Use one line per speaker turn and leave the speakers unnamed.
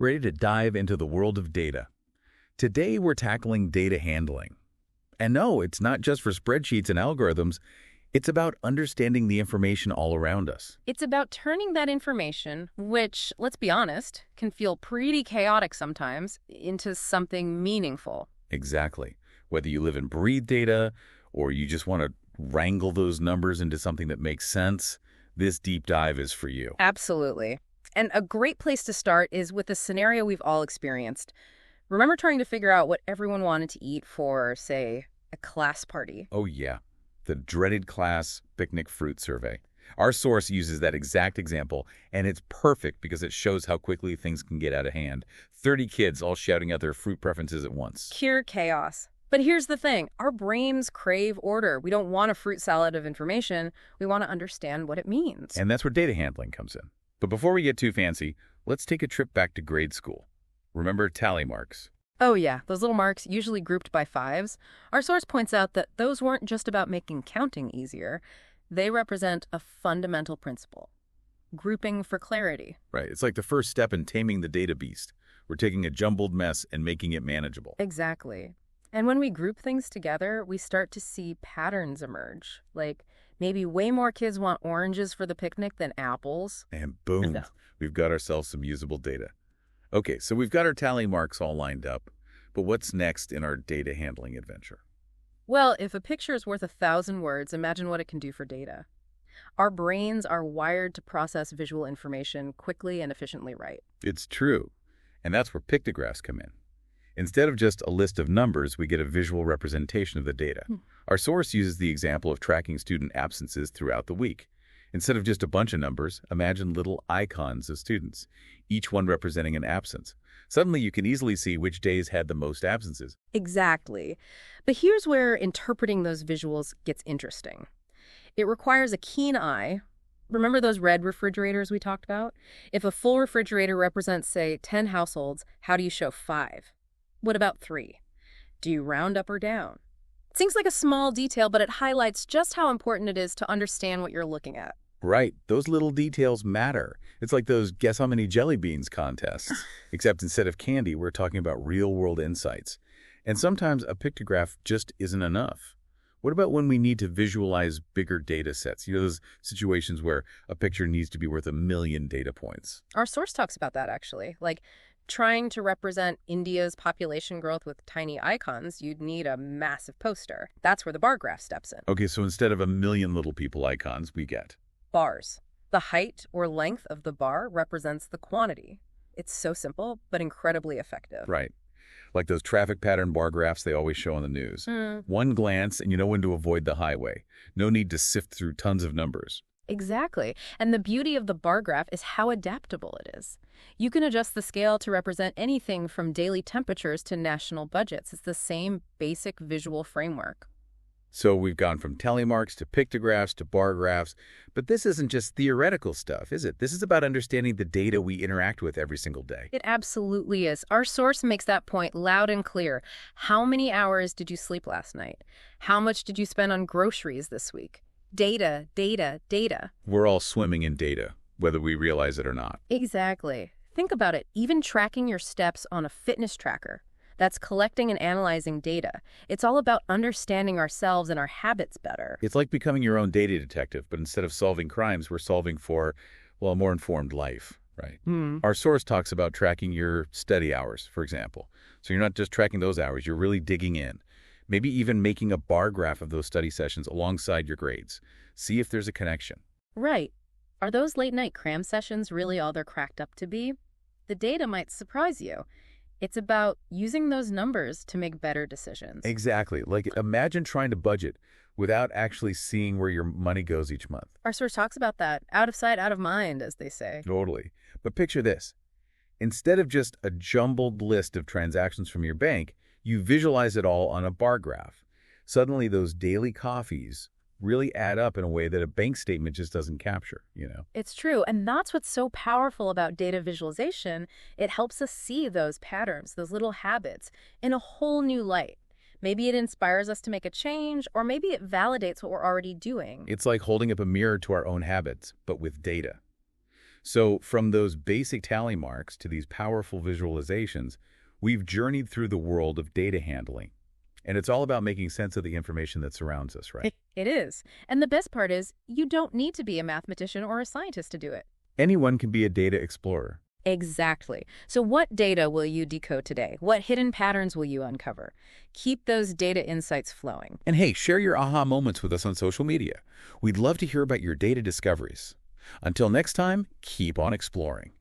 ready to dive into the world of data. Today, we're tackling data handling. And no, it's not just for spreadsheets and algorithms. It's about understanding the information all around us.
It's about turning that information, which, let's be honest, can feel pretty chaotic sometimes, into something meaningful.
Exactly. Whether you live and breathe data, or you just want to wrangle those numbers into something that makes sense, this deep dive is for you.
Absolutely. And a great place to start is with a scenario we've all experienced. Remember trying to figure out what everyone wanted to eat for, say, a class party?
Oh yeah, the dreaded class picnic fruit survey. Our source uses that exact example, and it's perfect because it shows how quickly things can get out of hand. 30 kids all shouting out their fruit preferences at once.
Pure chaos. But here's the thing. Our brains crave order. We don't want a fruit salad of information. We want to understand what it means.
And that's where data handling comes in. But before we get too fancy, let's take a trip back to grade school. Remember tally marks?
Oh yeah, those little marks, usually grouped by fives. Our source points out that those weren't just about making counting easier. They represent a fundamental principle. Grouping for clarity.
Right. It's like the first step in taming the data beast. We're taking a jumbled mess and making it manageable.
Exactly. And when we group things together, we start to see patterns emerge. Like maybe way more kids want oranges for the picnic than apples.
And boom, we've got ourselves some usable data. Okay, so we've got our tally marks all lined up, but what's next in our data handling adventure?
Well, if a picture is worth 1,000 words, imagine what it can do for data. Our brains are wired to process visual information quickly and efficiently, right?
It's true, and that's where pictographs come in. Instead of just a list of numbers, we get a visual representation of the data. Our source uses the example of tracking student absences throughout the week. Instead of just a bunch of numbers, imagine little icons of students, each one representing an absence. Suddenly, you can easily see which days had the most absences.
Exactly. But here's where interpreting those visuals gets interesting. It requires a keen eye. Remember those red refrigerators we talked about? If a full refrigerator represents, say, 10 households, how do you show 5? What about 3? Do you round up or down? It seems like a small detail, but it highlights just how important it is to understand what you're looking at.
Right, those little details matter. It's like those guess how many jelly beans contests, except instead of candy, we're talking about real-world insights. And sometimes a pictograph just isn't enough. What about when we need to visualize bigger data sets? You know, those situations where a picture needs to be worth 1 million data points.
Our source talks about that, actually. Like, trying to represent India's population growth with tiny icons, you'd need a massive poster. That's where the bar graph steps in.
Okay, so instead of 1 million little people icons, we get
bars. The height or length of the bar represents the quantity. It's so simple, but incredibly effective.
Right. Like those traffic pattern bar graphs they always show on the news. One glance and you know when to avoid the highway. No need to sift through tons of numbers.
Exactly. And the beauty of the bar graph is how adaptable it is. You can adjust the scale to represent anything from daily temperatures to national budgets. It's the same basic visual framework.
So we've gone from tally marks to pictographs to bar graphs, but this isn't just theoretical stuff, is it? This is about understanding the data we interact with every single day.
It absolutely is. Our source makes that point loud and clear. How many hours did you sleep last night? How much did you spend on groceries this week? Data, data, data.
We're all swimming in data, whether we realize it or not.
Exactly. Think about it. Even tracking your steps on a fitness tracker. That's collecting and analyzing data. It's all about understanding ourselves and our habits better.
It's like becoming your own data detective, but instead of solving crimes, we're solving for, well, a more informed life, right? Our source talks about tracking your study hours, for example. So you're not just tracking those hours, you're really digging in. Maybe even making a bar graph of those study sessions alongside your grades. See if there's a connection.
Right. Are those late-night cram sessions really all they're cracked up to be? The data might surprise you. It's about using those numbers to make better decisions.
Exactly. Like, imagine trying to budget without actually seeing where your money goes each month.
Our source talks about that. Out of sight, out of mind, as they say.
Totally. But picture this. Instead of just a jumbled list of transactions from your bank, you visualize it all on a bar graph. Suddenly, those daily coffees really add up in a way that a bank statement just doesn't capture, you know?
It's true. And that's what's so powerful about data visualization. It helps us see those patterns, those little habits, in a whole new light. Maybe it inspires us to make a change, or maybe it validates what we're already doing.
It's like holding up a mirror to our own habits, but with data. So from those basic tally marks to these powerful visualizations, we've journeyed through the world of data handling. And it's all about making sense of the information that surrounds us, right?
It is. And the best part is, you don't need to be a mathematician or a scientist to do it.
Anyone can be a data explorer.
Exactly. So what data will you decode today? What hidden patterns will you uncover? Keep those data insights flowing.
And hey, share your aha moments with us on social media. We'd love to hear about your data discoveries. Until next time, keep on exploring.